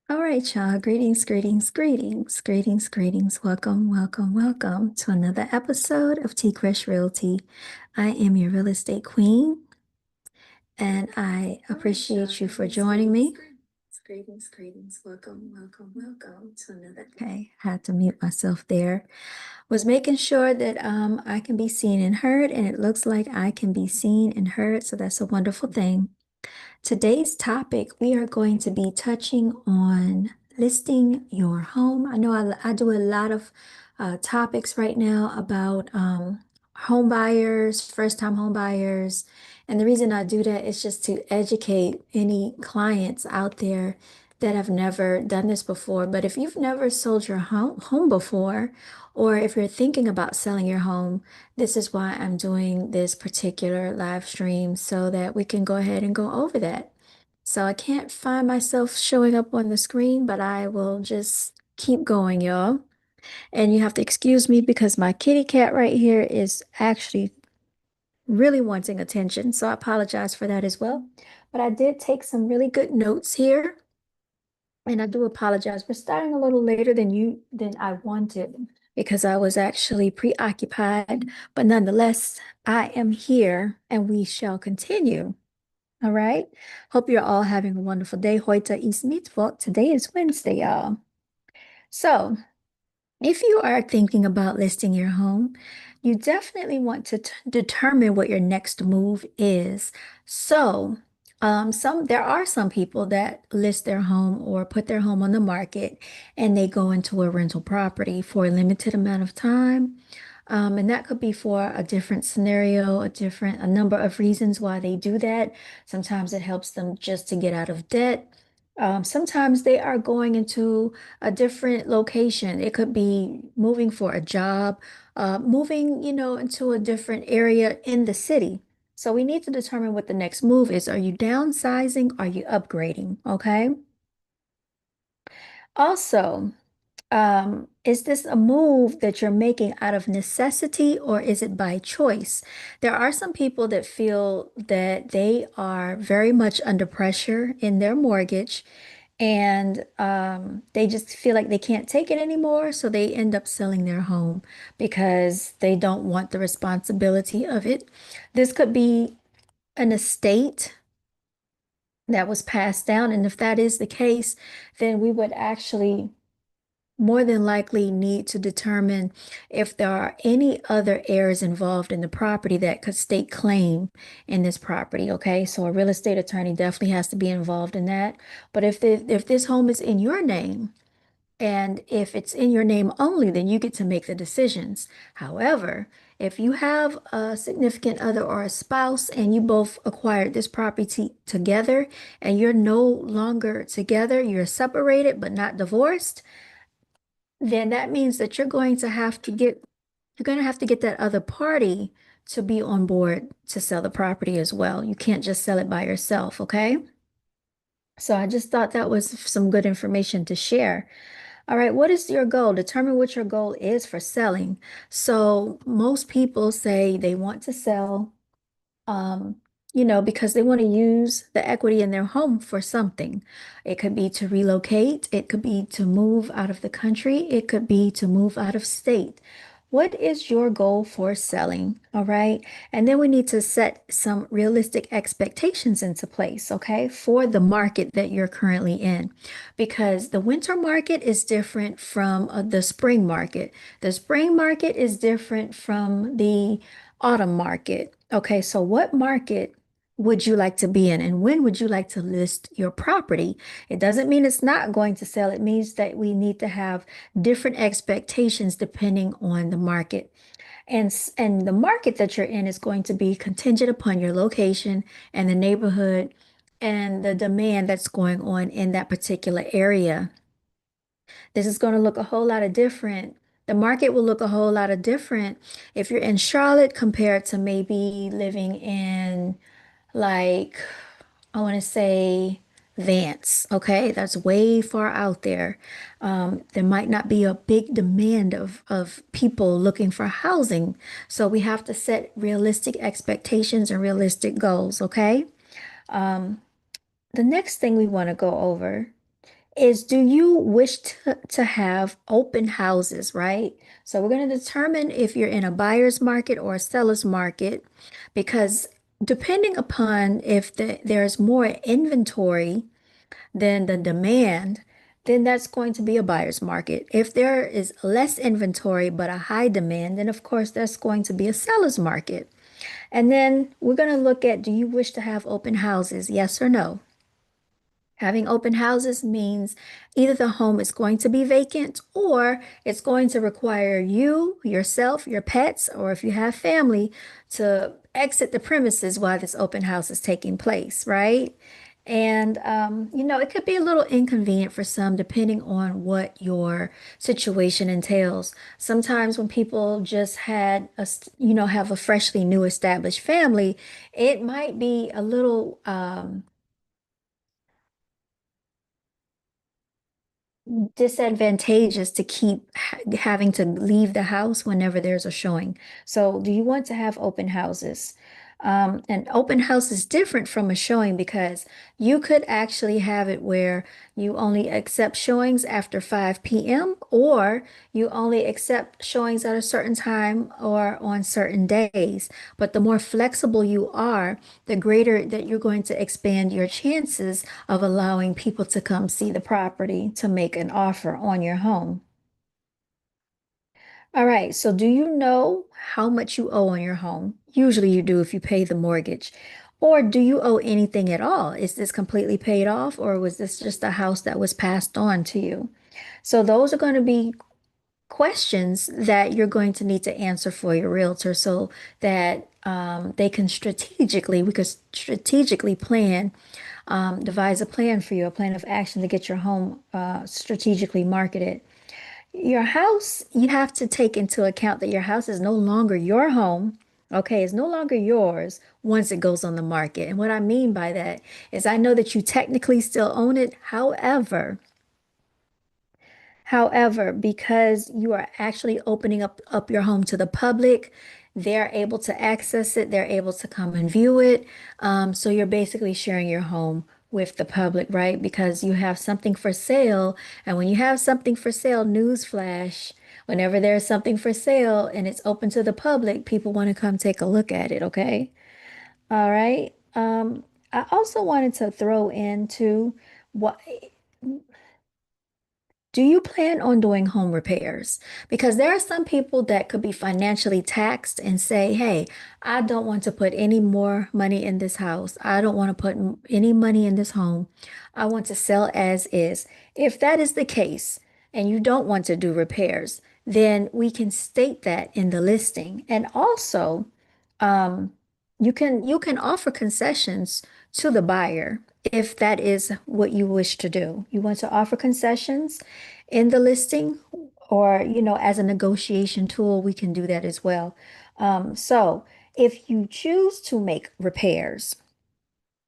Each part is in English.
All right, y'all. Greetings, greetings, greetings, greetings, greetings. Welcome, welcome, welcome to another episode of T Crush Realty. I am your real estate queen, and I appreciate you for joining me. Greetings, greetings. Welcome, welcome, welcome to another. Okay, had to mute myself there. Was making sure that I can be seen and heard, and it looks like I can be seen and heard, so that's a wonderful thing. Today's topic, we are going to be touching on listing your home. I know I do a lot of topics right now about home buyers, first-time home buyers. And the reason I do that is just to educate any clients out there that have never done this before. But if you've never sold your home before, or if you're thinking about selling your home, this is why I'm doing this particular live stream so that we can go ahead and go over that. So I can't find myself showing up on the screen, but I will just keep going, y'all. And you have to excuse me because my kitty cat right here is actually really wanting attention. So I apologize for that as well. But I did take some really good notes here. And I do apologize. We're starting a little later than I wanted because I was actually preoccupied. But nonetheless, I am here and we shall continue. All right. Hope you're all having a wonderful day. Heute ist Mittwoch. Today is Wednesday, y'all. So if you are thinking about listing your home, you definitely want to determine what your next move is. So, there are some people that list their home or put their home on the market and they go into a rental property for a limited amount of time. And that could be for a different scenario, a number of reasons why they do that. Sometimes it helps them just to get out of debt. Sometimes they are going into a different location. It could be moving for a job, moving, into a different area in the city. So we need to determine what the next move is. Are you downsizing? Are you upgrading? Okay. Also, is this a move that you're making out of necessity or is it by choice? There are some people that feel that they are very much under pressure in their mortgage and they just feel like they can't take it anymore, so they end up selling their home because they don't want the responsibility of it. This could be an estate that was passed down, and if that is the case, then we would actually more than likely need to determine if there are any other heirs involved in the property that could stake claim in this property. Okay, so a real estate attorney definitely has to be involved in that. But if this home is in your name, and if it's in your name only, then you get to make the decisions. However, if you have a significant other or a spouse and you both acquired this property together and you're no longer together, you're separated but not divorced, then that means that you're going to have to get that other party to be on board to sell the property as well. You can't just sell it by yourself, okay? So I just thought that was some good information to share. All right, what is your goal? Determine what your goal is for selling. So most people say they want to sell um, because they want to use the equity in their home for something. It could be to relocate, it could be to move out of the country, it could be to move out of state. What is your goal for selling? All right. And then we need to set some realistic expectations into place, okay, for the market that you're currently in. Because the winter market is different from the spring market. The spring market is different from the autumn market. Okay, so what market would you like to be in and when would you like to list your property? It doesn't mean it's not going to sell. It means that we need to have different expectations depending on the market. And the market that you're in is going to be contingent upon your location and the neighborhood and the demand that's going on in that particular area. This is going to look a whole lot of different. The market will look a whole lot of different if you're in Charlotte compared to maybe living in like, I want to say Vance. Okay, that's way far out there. There might not be a big demand of people looking for housing. So we have to set realistic expectations and realistic goals. Okay. The next thing we want to go over is do you wish to have open houses, right? So we're going to determine if you're in a buyer's market or a seller's market because depending upon if there's more inventory than the demand, then that's going to be a buyer's market. If there is less inventory but a high demand, then of course that's going to be a seller's market. And then we're going to look at do you wish to have open houses? Yes or no? Having open houses means either the home is going to be vacant or it's going to require you, yourself, your pets, or if you have family to exit the premises while this open house is taking place, right? And, it could be a little inconvenient for some depending on what your situation entails. Sometimes when people just have a freshly new established family, it might be a little, disadvantageous to keep having to leave the house whenever there's a showing. So, do you want to have open houses? An open house is different from a showing because you could actually have it where you only accept showings after 5 p.m. or you only accept showings at a certain time or on certain days. But the more flexible you are, the greater that you're going to expand your chances of allowing people to come see the property to make an offer on your home. All right, so do you know how much you owe on your home? Usually you do if you pay the mortgage. Or do you owe anything at all? Is this completely paid off, or was this just a house that was passed on to you? So those are going to be questions that you're going to need to answer for your realtor so that we could strategically devise a plan for you, a plan of action to get your home strategically marketed. Your house, you have to take into account that your house is no longer your home. Okay, it's no longer yours once it goes on the market. And what I mean by that is I know that you technically still own it. However, because you are actually opening up your home to the public, they're able to access it, they're able to come and view it. So you're basically sharing your home with the public, right? Because you have something for sale. And when you have something for sale, newsflash, whenever there's something for sale and it's open to the public, people want to come take a look at it, okay? All right. I also wanted to throw into what do you plan on doing home repairs? Because there are some people that could be financially taxed and say, hey, I don't want to put any more money in this house. I don't want to put any money in this home. I want to sell as is. If that is the case and you don't want to do repairs, then we can state that in the listing. And also, um, you can offer concessions to the buyer if that is what you wish to do. You want to offer concessions in the listing, or as a negotiation tool, we can do that as well. So if you choose to make repairs,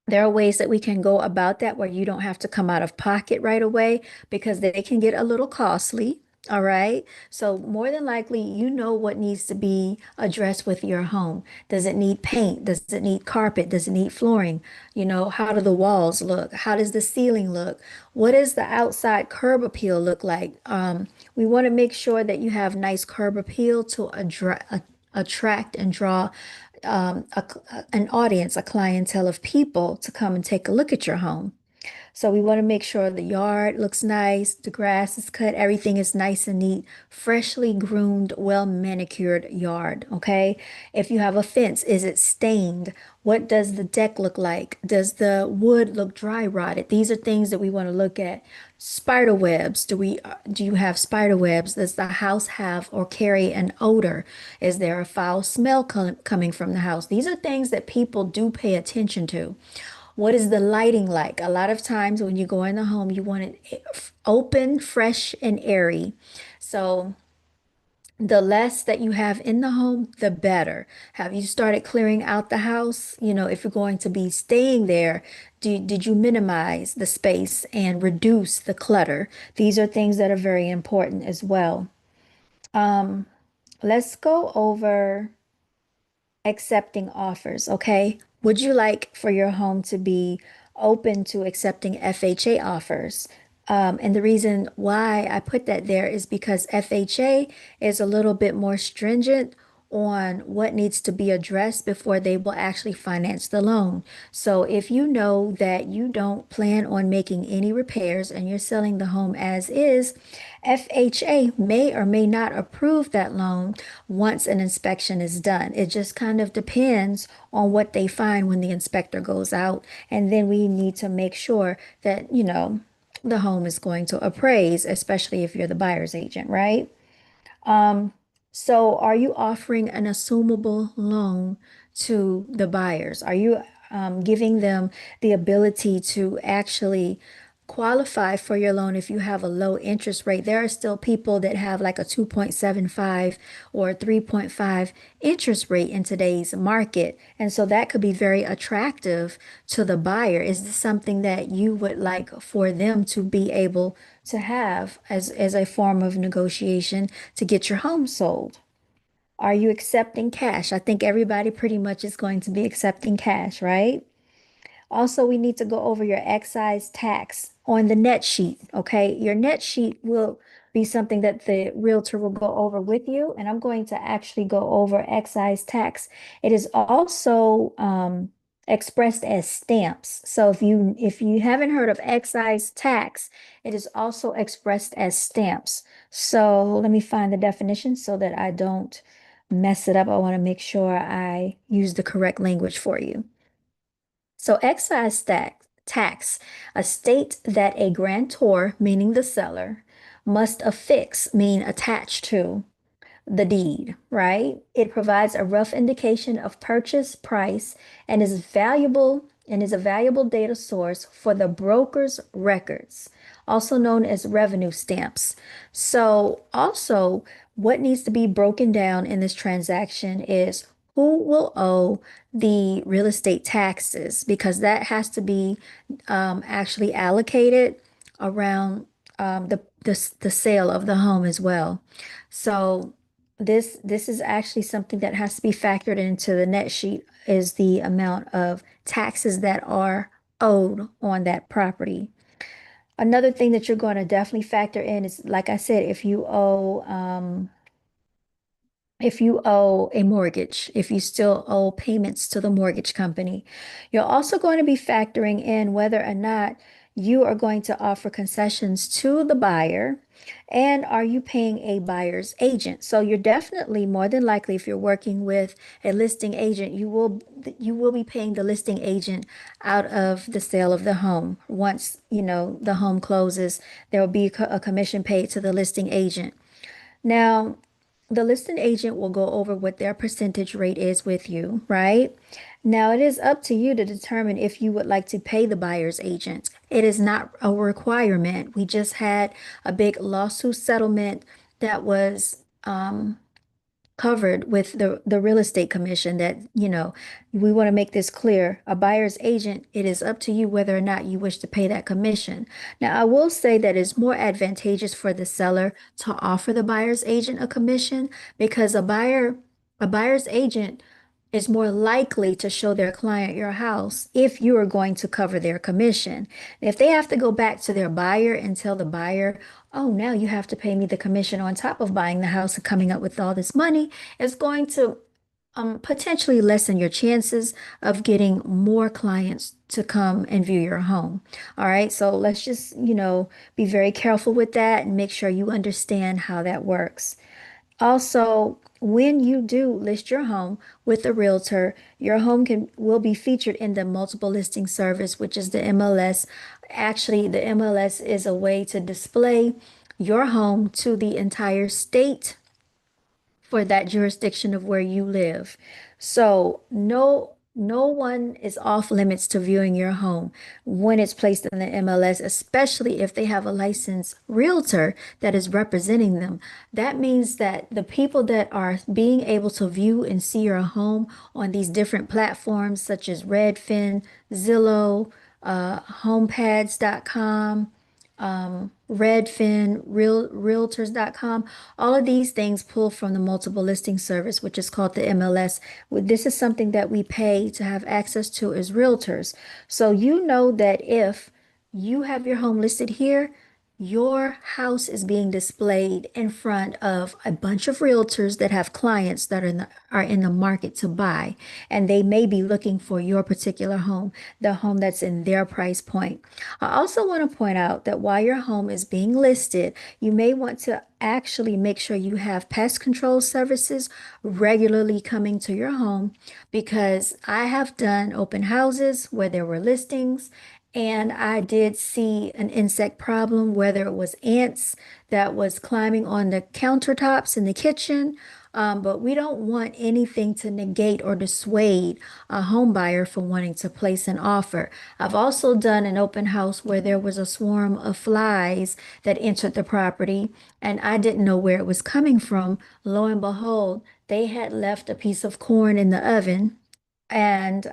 there are ways that we can go about that where you don't have to come out of pocket right away because they can get a little costly. All right. So more than likely, you know what needs to be addressed with your home. Does it need paint? Does it need carpet? Does it need flooring? How do the walls look? How does the ceiling look? What does the outside curb appeal look like? We want to make sure that you have nice curb appeal to attract and draw an audience, a clientele of people to come and take a look at your home. So we want to make sure the yard looks nice, the grass is cut, everything is nice and neat, freshly groomed, well manicured yard, okay? If you have a fence, is it stained? What does the deck look like? Does the wood look dry rotted? These are things that we want to look at. Spider webs, do you have spider webs? Does the house have or carry an odor? Is there a foul smell coming from the house? These are things that people do pay attention to. What is the lighting like? A lot of times when you go in the home, you want it open, fresh, and airy. So the less that you have in the home, the better. Have you started clearing out the house? If you're going to be staying there, did you minimize the space and reduce the clutter? These are things that are very important as well. Um, let's go over accepting offers, okay? Would you like for your home to be open to accepting FHA offers? And the reason why I put that there is because FHA is a little bit more stringent on what needs to be addressed before they will actually finance the loan. So if you know that you don't plan on making any repairs and you're selling the home as is, FHA may or may not approve that loan once an inspection is done. It just kind of depends on what they find when the inspector goes out. And then we need to make sure that, the home is going to appraise, especially if you're the buyer's agent, right? So are you offering an assumable loan to the buyers? Are you giving them the ability to actually qualify for your loan if you have a low interest rate? There are still people that have like a 2.75 or 3.5 interest rate in today's market. And so that could be very attractive to the buyer. Is this something that you would like for them to be able to have as a form of negotiation to get your home sold? Are you accepting cash? I think everybody pretty much is going to be accepting cash, right? Also, we need to go over your excise tax on the net sheet, okay? Your net sheet will be something that the realtor will go over with you, and I'm going to actually go over excise tax. It is also expressed as stamps. So if you haven't heard of excise tax, it is also expressed as stamps. So let me find the definition so that I don't mess it up. I want to make sure I use the correct language for you. So excise tax, a state that a grantor, meaning the seller, must affix, mean attach to the deed, right? It provides a rough indication of purchase price and is a valuable data source for the broker's records, also known as revenue stamps. So also what needs to be broken down in this transaction is who will owe the real estate taxes because that has to be actually allocated around the sale of the home as well. So this is actually something that has to be factored into the net sheet is the amount of taxes that are owed on that property. Another thing that you're going to definitely factor in is, like I said, if you owe a mortgage, if you still owe payments to the mortgage company, you're also going to be factoring in whether or not you are going to offer concessions to the buyer and are you paying a buyer's agent. So you're definitely more than likely, if you're working with a listing agent, you will be paying the listing agent out of the sale of the home. Once, the home closes, there will be a commission paid to the listing agent. Now, the listing agent will go over what their percentage rate is with you, right? Now, it is up to you to determine if you would like to pay the buyer's agent. It is not a requirement. We just had a big lawsuit settlement that was covered with the real estate commission that, we want to make this clear. A buyer's agent, it is up to you whether or not you wish to pay that commission. Now, I will say that it's more advantageous for the seller to offer the buyer's agent a commission because a buyer's agent is more likely to show their client your house if you are going to cover their commission. If they have to go back to their buyer and tell the buyer, oh, now you have to pay me the commission on top of buying the house and coming up with all this money, it's going to potentially lessen your chances of getting more clients to come and view your home. All right, so let's just, be very careful with that and make sure you understand how that works. Also, when you do list your home with a realtor, your home will be featured in the multiple listing service, which is the MLS. Actually, the MLS is a way to display your home to the entire state for that jurisdiction of where you live. So no one is off limits to viewing your home when it's placed in the MLS, especially if they have a licensed realtor that is representing them. That means that the people that are being able to view and see your home on these different platforms such as Redfin, Zillow, homepads.com, Redfin, Realtors.com. All of these things pull from the multiple listing service, which is called the MLS. This is something that we pay to have access to as realtors. So you know that if you have your home listed here, your house is being displayed in front of a bunch of realtors that have clients that are in the market to buy, and they may be looking for your particular home, the home that's in their price point. I also want to point out that while your home is being listed, you may want to actually make sure you have pest control services regularly coming to your home, because I have done open houses where there were listings and I did see an insect problem, whether it was ants that was climbing on the countertops in the kitchen. But we don't want anything to negate or dissuade a home buyer from wanting to place an offer. I've also done an open house where there was a swarm of flies that entered the property, and I didn't know where it was coming from. Lo and behold, they had left a piece of corn in the oven. And,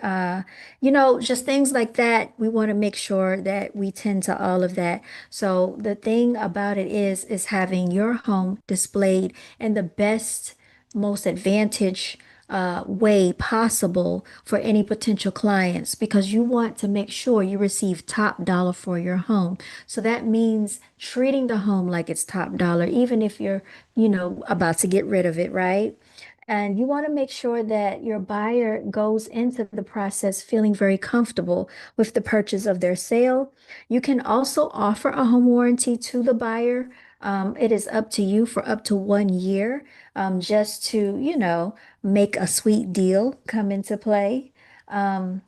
just things like that. We want to make sure that we tend to all of that. So the thing about it is having your home displayed in the best, most advantage way possible for any potential clients, because you want to make sure you receive top dollar for your home. So that means treating the home like it's top dollar, even if you're, about to get rid of it, right? And you want to make sure that your buyer goes into the process feeling very comfortable with the purchase of their sale. You can also offer a home warranty to the buyer. It is up to you for up to 1 year, just to, make a sweet deal come into play. Um,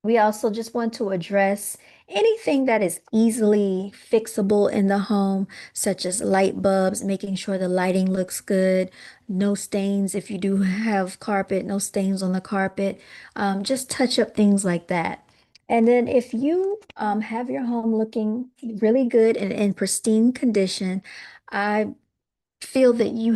we also just want to address anything that is easily fixable in the home, such as light bulbs, making sure the lighting looks good, no stains if you do have carpet, no stains on the carpet, just touch up things like that. And then if you have your home looking really good and in pristine condition, I feel that you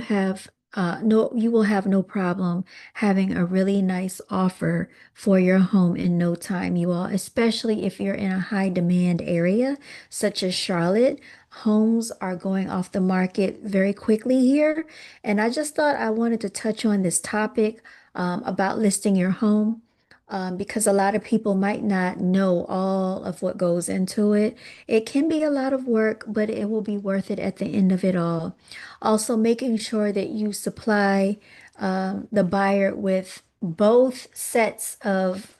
will have no problem having a really nice offer for your home in no time, you all, especially if you're in a high demand area such as Charlotte. Homes are going off the market very quickly here, and I just thought I wanted to touch on this topic about listing your home. Because a lot of people might not know all of what goes into it. It can be a lot of work, but it will be worth it at the end of it all. Also, making sure that you supply the buyer with both sets of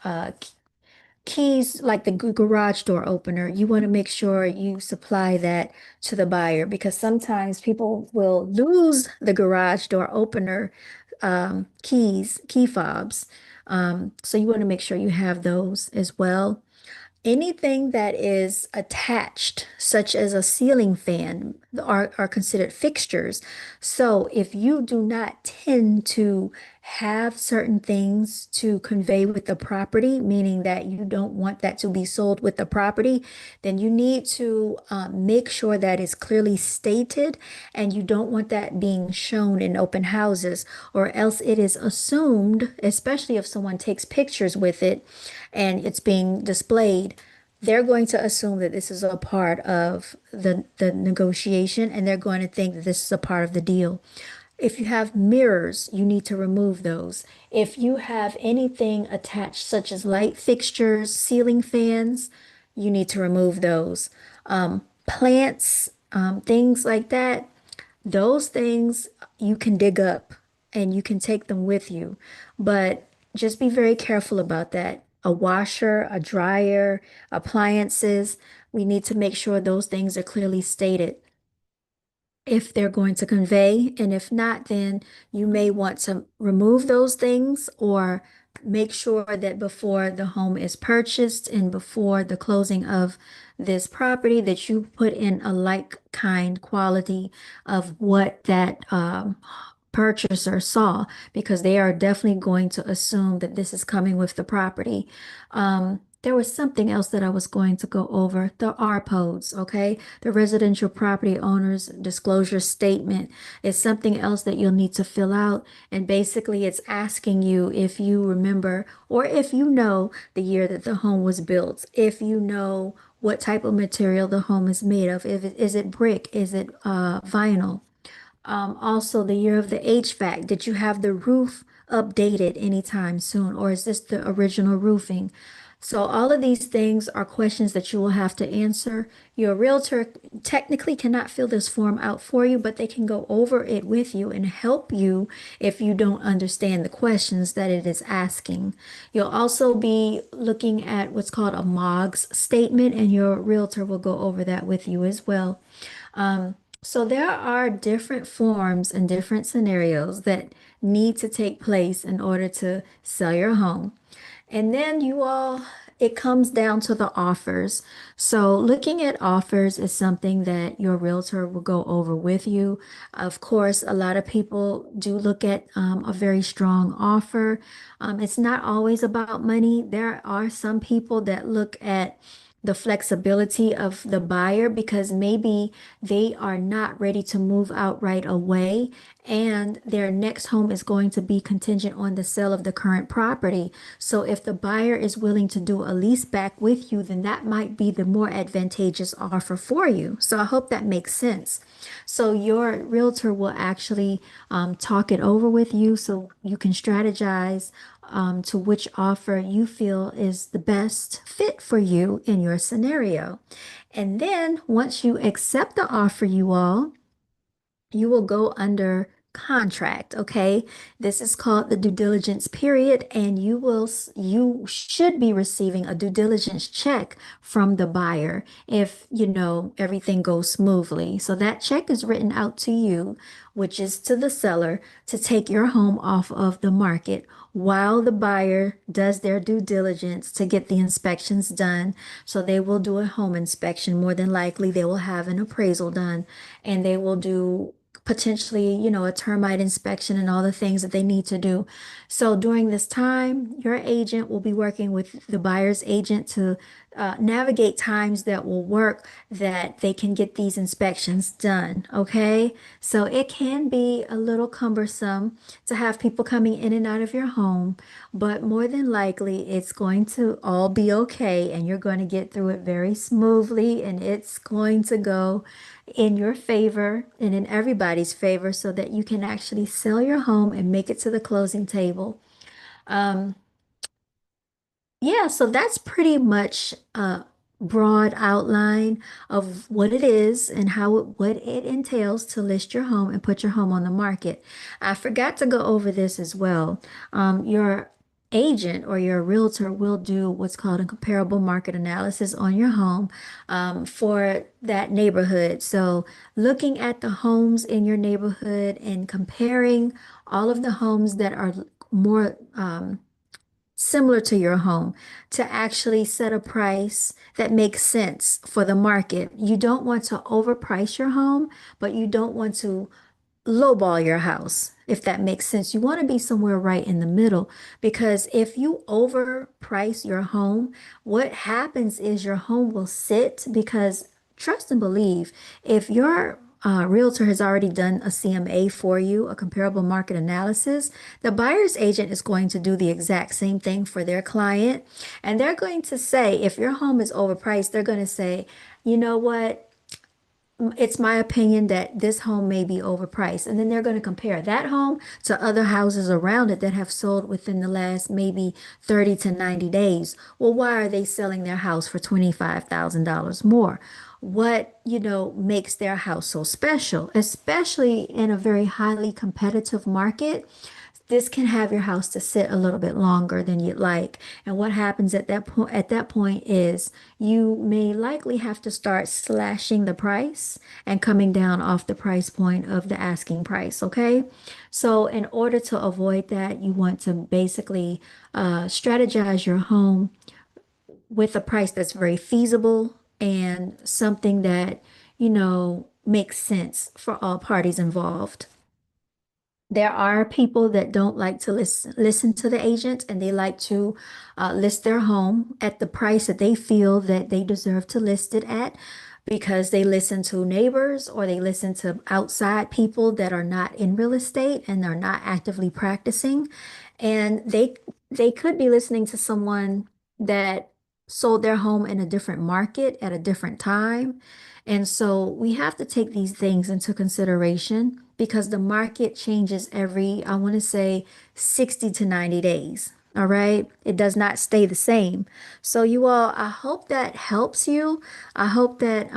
keys, like the garage door opener. You want to make sure you supply that to the buyer, because sometimes people will lose the garage door opener key fobs. So you want to make sure you have those as well. Anything that is attached, such as a ceiling fan, are considered fixtures. So if you do not tend to have certain things to convey with the property, meaning that you don't want that to be sold with the property, then you need to make sure that is clearly stated, and you don't want that being shown in open houses, or else it is assumed, especially if someone takes pictures with it and it's being displayed, they're going to assume that this is a part of the negotiation, and they're going to think that this is a part of the deal. If you have mirrors, you need to remove those. If you have anything attached, such as light fixtures, ceiling fans, you need to remove those. Plants, things like that, those things you can dig up and you can take them with you. But just be very careful about that. A washer, a dryer, appliances, we need to make sure those things are clearly stated if they're going to convey. And if not, then you may want to remove those things, or make sure that before the home is purchased and before the closing of this property, that you put in a like kind quality of what that purchaser saw, because they are definitely going to assume that this is coming with the property. There was something else that I was going to go over, the RPODs, okay? The residential property owner's disclosure statement is something else that you'll need to fill out. And basically, it's asking you if you remember, or if you know the year that the home was built, if you know what type of material the home is made of, is it brick, is it vinyl? Also, the year of the HVAC. Did you have the roof updated anytime soon, or is this the original roofing? So all of these things are questions that you will have to answer. Your realtor technically cannot fill this form out for you, but they can go over it with you and help you if you don't understand the questions that it is asking. You'll also be looking at what's called a MOGS statement, and your realtor will go over that with you as well. So there are different forms and different scenarios that need to take place in order to sell your home. And then it comes down to the offers. So looking at offers is something that your realtor will go over with you. Of course, a lot of people do look at a very strong offer. It's not always about money. There are some people that look at the flexibility of the buyer because maybe they are not ready to move out right away and their next home is going to be contingent on the sale of the current property. So if the buyer is willing to do a lease back with you, then that might be the more advantageous offer for you. So I hope that makes sense. So your realtor will actually talk it over with you so you can strategize to which offer you feel is the best fit for you in your scenario. And then once you accept the offer, you will go under contract, okay? This is called the due diligence period, and you should be receiving a due diligence check from the buyer if, everything goes smoothly. So that check is written out to you, which is to the seller, to take your home off of the market while the buyer does their due diligence to get the inspections done. So they will do a home inspection. More than likely, they will have an appraisal done and they will do potentially, a termite inspection and all the things that they need to do. So during this time, your agent will be working with the buyer's agent to navigate times that will work that they can get these inspections done. Okay. So it can be a little cumbersome to have people coming in and out of your home, but more than likely it's going to all be okay and you're going to get through it very smoothly and it's going to go in your favor and in everybody's favor so that you can actually sell your home and make it to the closing table. Um, yeah, so that's pretty much a broad outline of what it is and what it entails to list your home and put your home on the market. I forgot to go over this as well. Your agent or your realtor will do what's called a comparable market analysis on your home for that neighborhood. So looking at the homes in your neighborhood and comparing all of the homes that are more similar to your home to actually set a price that makes sense for the market. You don't want to overprice your home, but you don't want to lowball your house, if that makes sense. You want to be somewhere right in the middle because if you overprice your home, what happens is your home will sit because trust and believe, if your realtor has already done a CMA for you, a comparable market analysis, the buyer's agent is going to do the exact same thing for their client. And they're going to say, if your home is overpriced, they're going to say, you know what? It's my opinion that this home may be overpriced. And then they're going to compare that home to other houses around it that have sold within the last maybe 30 to 90 days. Well, why are they selling their house for $25,000 more? What, makes their house so special, especially in a very highly competitive market? This can have your house to sit a little bit longer than you'd like. And what happens at that point is you may likely have to start slashing the price and coming down off the price point of the asking price, okay? So in order to avoid that, you want to basically strategize your home with a price that's very feasible and something that, makes sense for all parties involved. There are people that don't like to listen to the agent and they like to list their home at the price that they feel that they deserve to list it at because they listen to neighbors or they listen to outside people that are not in real estate and they're not actively practicing. And they could be listening to someone that sold their home in a different market at a different time. And so we have to take these things into consideration because the market changes every, I want to say, 60 to 90 days. All right. It does not stay the same. So you all, I hope that helps you. I hope that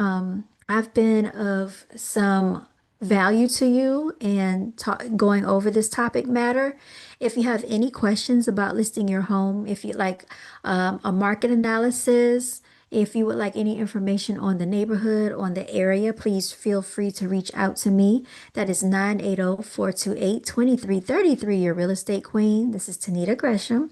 I've been of some value to you and going over this topic matter. If you have any questions about listing your home, if you like a market analysis, if you would like any information on the neighborhood, on the area, please feel free to reach out to me. That is 980-428-2333, your real estate queen. This is Tanita Gresham.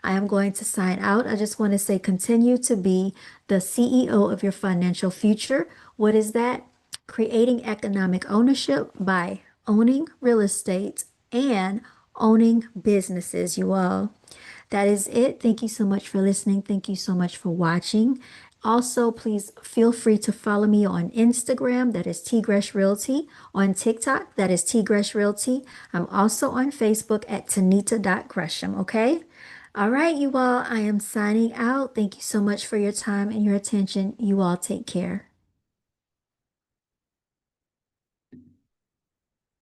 I am going to sign out. I just want to say continue to be the CEO of your financial future. What is that? Creating economic ownership by owning real estate and owning businesses, you all. That is it. Thank you so much for listening. Thank you so much for watching. Also, please feel free to follow me on Instagram, that is T Gresh Realty, on TikTok, that is T Gresh Realty. I'm also on Facebook at Tanita.Gresham, okay? All right, you all, I am signing out. Thank you so much for your time and your attention. You all take care.